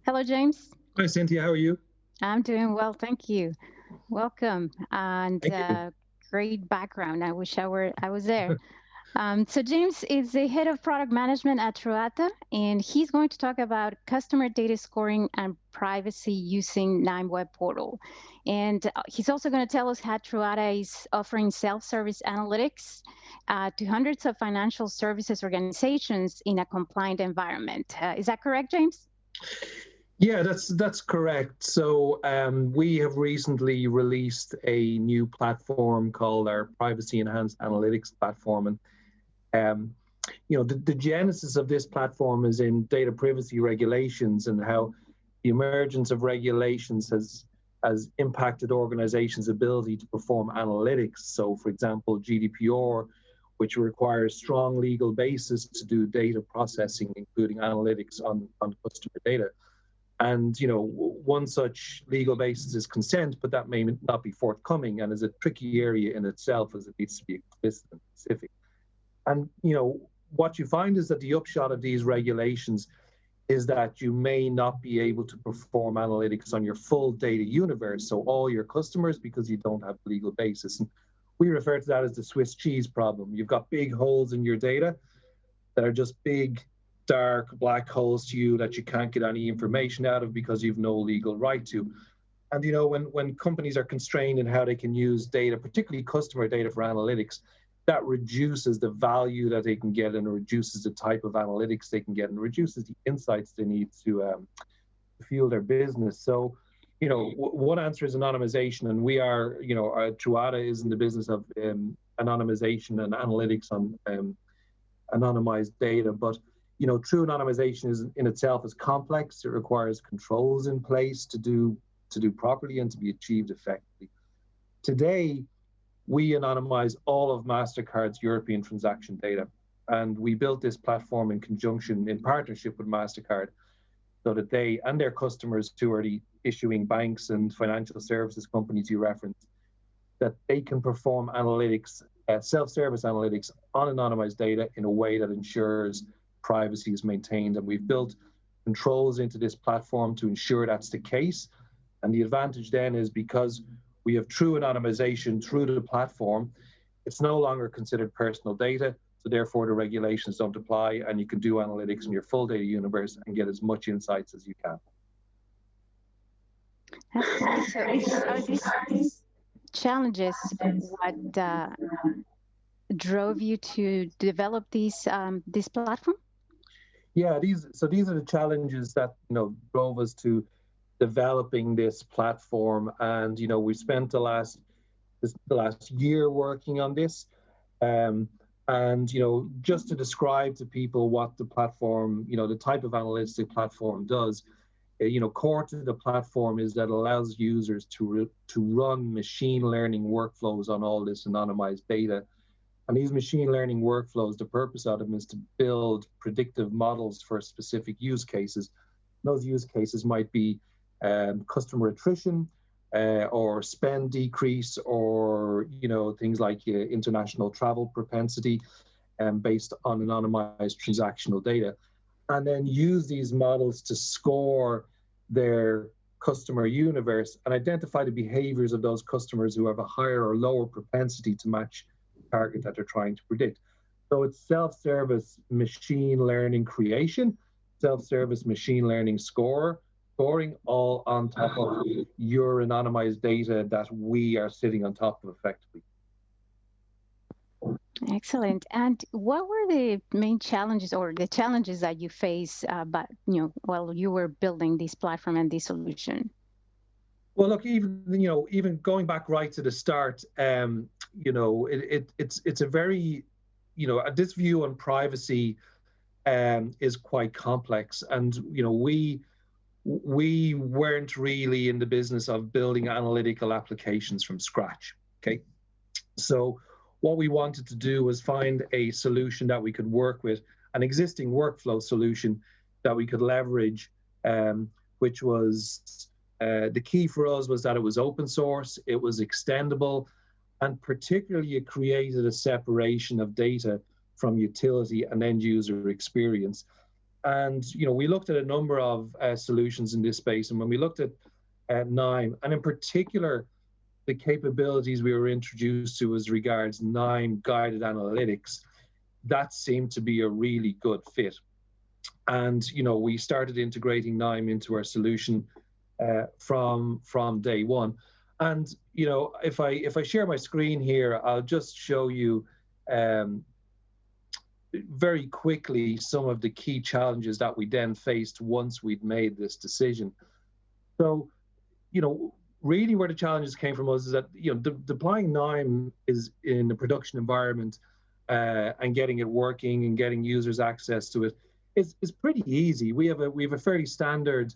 Hello, James. Hi, Cynthia. How are you? I'm doing well, thank you. Welcome and Thank you. great background. I wish I was there. So James is the head of product management at Truata, and he's going to talk about customer data scoring and privacy using KNIME WebPortal. And he's also going to tell us how Truata is offering self-service analytics to hundreds of financial services organizations in a compliant environment. Is that correct, James? Yeah, that's correct. So we have recently released a new platform called our Privacy Enhanced Analytics platform, and um, the genesis of this platform is in data privacy regulations and how the emergence of regulations has impacted organizations' ability to perform analytics. So, for example, GDPR, which requires strong legal basis to do data processing, including analytics on customer data. And one such legal basis is consent, but that may not be forthcoming and is a tricky area in itself as it needs to be explicit and specific. And what you find is that the upshot of these regulations is that you may not be able to perform analytics on your full data universe, so all your customers, because you don't have legal basis. And we refer to that as the Swiss cheese problem. You've got big holes in your data that are just big, dark black holes to you that you can't get any information out of because you've no legal right to. And when companies are constrained in how they can use data, particularly customer data for analytics, that reduces the value that they can get and reduces the type of analytics they can get and reduces the insights they need to fuel their business. So, one answer is anonymization, and we are, Truata is in the business of anonymization and analytics on anonymized data. But true anonymization is in itself is complex. It requires controls in place to do properly and to be achieved effectively. Today, we anonymize all of MasterCard's European transaction data. And we built this platform in partnership with MasterCard, so that they and their customers, who are the issuing banks and financial services companies you referenced, that they can perform analytics, self-service analytics on anonymized data in a way that ensures privacy is maintained. And we've built controls into this platform to ensure that's the case. And the advantage then is because we have true anonymization through the platform, it's no longer considered personal data. So therefore, the regulations don't apply, and you can do analytics in your full data universe and get as much insights as you can. So are these challenges what drove you to develop this platform? Yeah, these are the challenges that drove us to developing this platform, and we spent the last year working on this, and just to describe to people what the platform, the type of analytics the platform does. Core to the platform is that it allows users to run machine learning workflows on all this anonymized data. And these machine learning workflows, the purpose of them is to build predictive models for specific use cases. Those use cases might be customer attrition, or spend decrease, or things like international travel propensity, based on anonymized transactional data, and then use these models to score their customer universe and identify the behaviors of those customers who have a higher or lower propensity to match the target that they're trying to predict. So it's self-service machine learning creation, self-service machine learning scoring, all on top of your anonymized data that we are sitting on top of effectively. Excellent. And what were the main challenges or the challenges that you face, while you were building this platform and this solution? Well, look, even going back right to the start, it's a very, this view on privacy is quite complex, and we weren't really in the business of building analytical applications from scratch. Okay, so what we wanted to do was find a solution that we could work with, an existing workflow solution that we could leverage, which was the key for us was that it was open source, it was extendable, and particularly it created a separation of data from utility and end user experience. And we looked at a number of solutions in this space. And when we looked at KNIME, and in particular, the capabilities we were introduced to as regards KNIME guided analytics, that seemed to be a really good fit. And we started integrating KNIME into our solution from day one. And if I share my screen here, I'll just show you very quickly some of the key challenges that we then faced once we'd made this decision. So, really where the challenges came from us is that, deploying KNIME is in a production environment and getting it working and getting users access to it is pretty easy. We have a fairly standard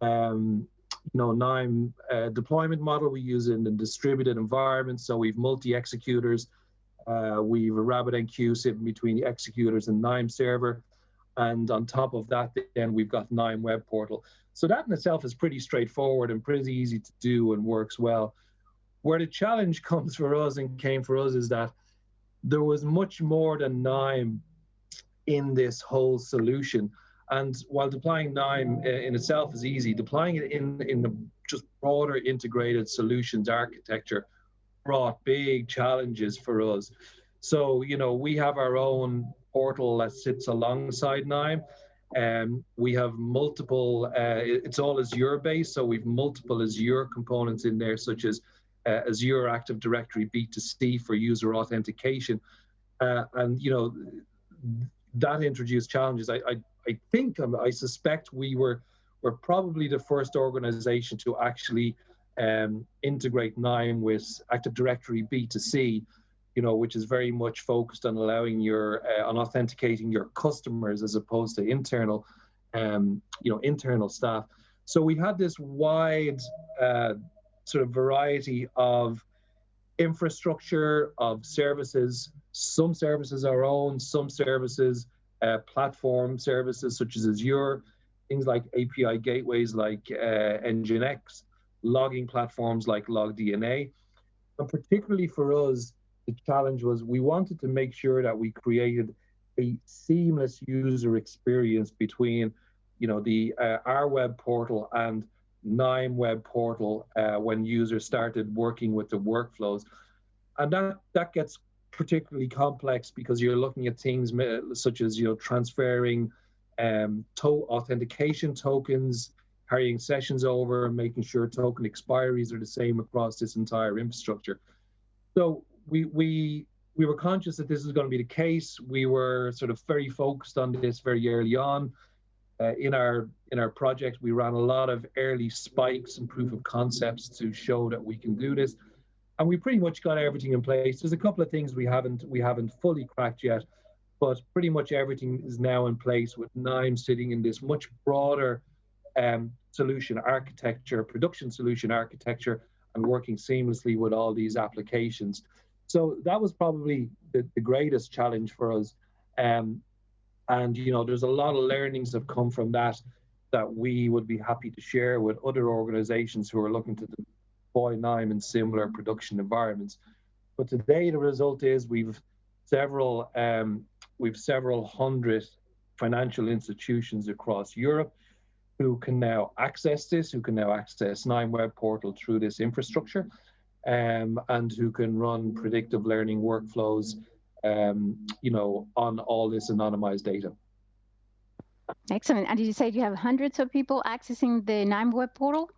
KNIME deployment model we use in the distributed environment. So we've multi-executors. We've a RabbitMQ sitting between the executors and KNIME server. And on top of that, then we've got KNIME WebPortal. So that in itself is pretty straightforward and pretty easy to do and works well. Where the challenge comes for us and came for us is that there was much more than KNIME in this whole solution. And while deploying KNIME in itself is easy, deploying it in the just broader integrated solutions architecture brought big challenges for us. So, we have our own portal that sits alongside KNIME. We have multiple, it's all Azure based, so we've multiple Azure components in there, such as Azure Active Directory B2C for user authentication. And, that introduced challenges. I suspect we're probably the first organization to actually integrate KNIME with Active Directory B2C, which is very much focused on allowing on authenticating your customers as opposed to internal staff. So we had this wide sort of variety of infrastructure, of services. Some services are our own, some services platform services such as Azure, things like API gateways like Nginx, logging platforms like LogDNA. And particularly for us, the challenge was we wanted to make sure that we created a seamless user experience between, our web portal and KNIME web portal when users started working with the workflows. And that gets particularly complex because you're looking at things such as transferring authentication tokens, carrying sessions over, making sure token expiries are the same across this entire infrastructure. So we were conscious that this was going to be the case. We were sort of very focused on this very early on. In our project, we ran a lot of early spikes and proof of concepts to show that we can do this. And we pretty much got everything in place. There's a couple of things we haven't fully cracked yet, but pretty much everything is now in place with KNIME sitting in this much broader solution architecture, production solution architecture, and working seamlessly with all these applications. So that was probably the greatest challenge for us. And there's a lot of learnings that come from that we would be happy to share with other organizations who are looking to deploy KNIME in similar production environments. But today the result is we've several hundred financial institutions across Europe who can now access this, who can now access KNIME WebPortal through this infrastructure, and who can run predictive learning workflows, on all this anonymized data. Excellent. And did you say you have hundreds of people accessing the KNIME web portal?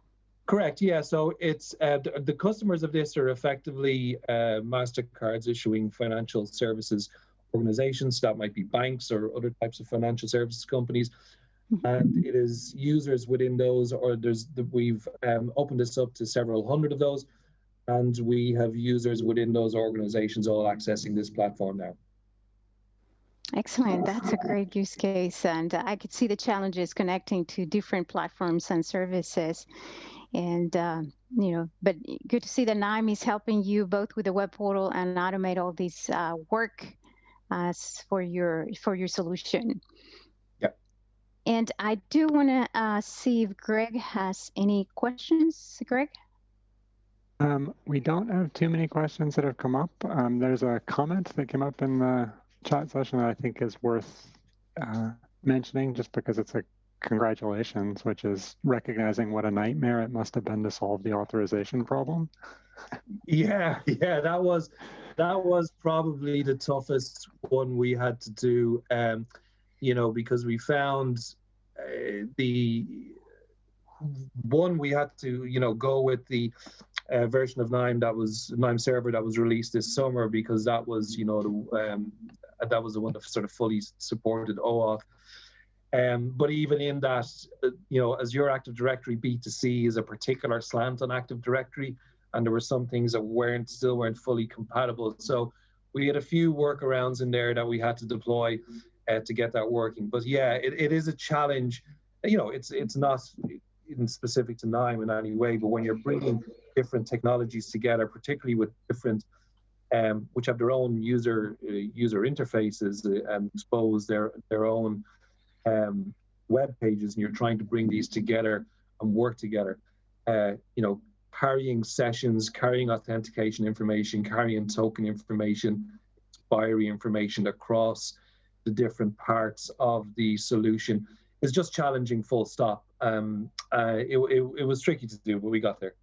Correct. Yeah. So it's the customers of this are effectively MasterCards issuing financial services organizations. That might be banks or other types of financial services companies. And it is users within those, or we've opened this up to several hundred of those, and we have users within those organizations all accessing this platform now. Excellent. That's a great use case. And I could see the challenges connecting to different platforms and services. And, but good to see that KNIME is helping you both with the web portal and automate all this work for your solution. Yeah. And I do want to see if Greg has any questions. Greg? We don't have too many questions that have come up. There's a comment that came up in the chat session that I think is worth mentioning, just because it's a congratulations, which is recognizing what a nightmare it must have been to solve the authorization problem. Yeah, that was probably the toughest one we had to do, because we found the one we had to, go with the version of KNIME server that was released this summer, because that was, that was the one that sort of fully supported OAuth. But even in that, as your Active Directory B2C is a particular slant on Active Directory, and there were some things that still weren't fully compatible. So we had a few workarounds in there that we had to deploy to get that working. But yeah, it is a challenge. It's not even specific to KNIME in any way, but when you're bringing different technologies together, particularly with different which have their own user interfaces and expose their own web pages, and you're trying to bring these together and work together. Carrying sessions, carrying authentication information, carrying token information, expiry information across the different parts of the solution is just challenging, full stop. It was tricky to do, but we got there.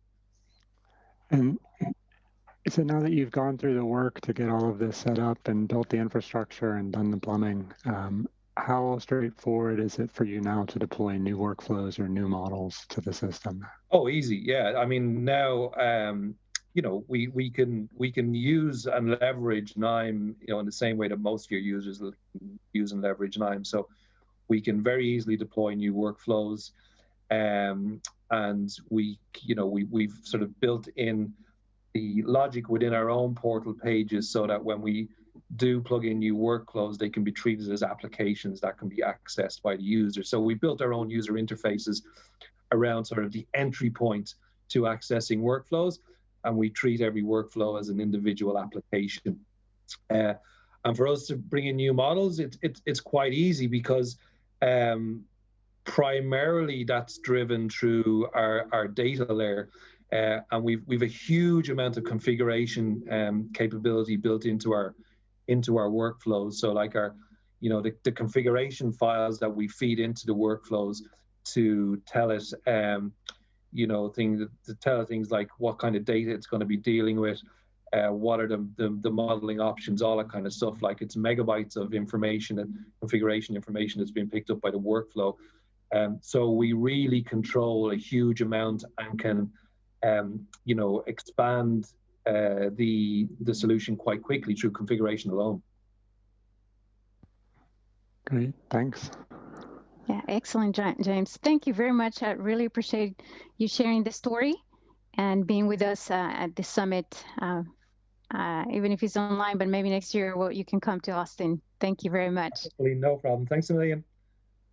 And so now that you've gone through the work to get all of this set up and built the infrastructure and done the plumbing, how straightforward is it for you now to deploy new workflows or new models to the system? Oh, easy. Yeah. I mean, now, we can use and leverage KNIME, in the same way that most of your users use and leverage KNIME. So we can very easily deploy new workflows. And we've sort of built in the logic within our own portal pages so that when we do plug in new workflows, they can be treated as applications that can be accessed by the user. So we built our own user interfaces around sort of the entry point to accessing workflows, and we treat every workflow as an individual application. And for us to bring in new models, it's quite easy, because primarily that's driven through our data layer. And we've a huge amount of configuration capability built into our workflows. So like the configuration files that we feed into the workflows to tell it things like what kind of data it's going to be dealing with, what are the modeling options, all that kind of stuff. Like, it's megabytes of information and configuration information that's been picked up by the workflow. So we really control a huge amount and can expand the solution quite quickly through configuration alone. Great, thanks. Yeah, excellent, James. Thank you very much. I really appreciate you sharing the story and being with us at the summit, even if it's online, but maybe next year you can come to Austin. Thank you very much. No problem. Thanks a million.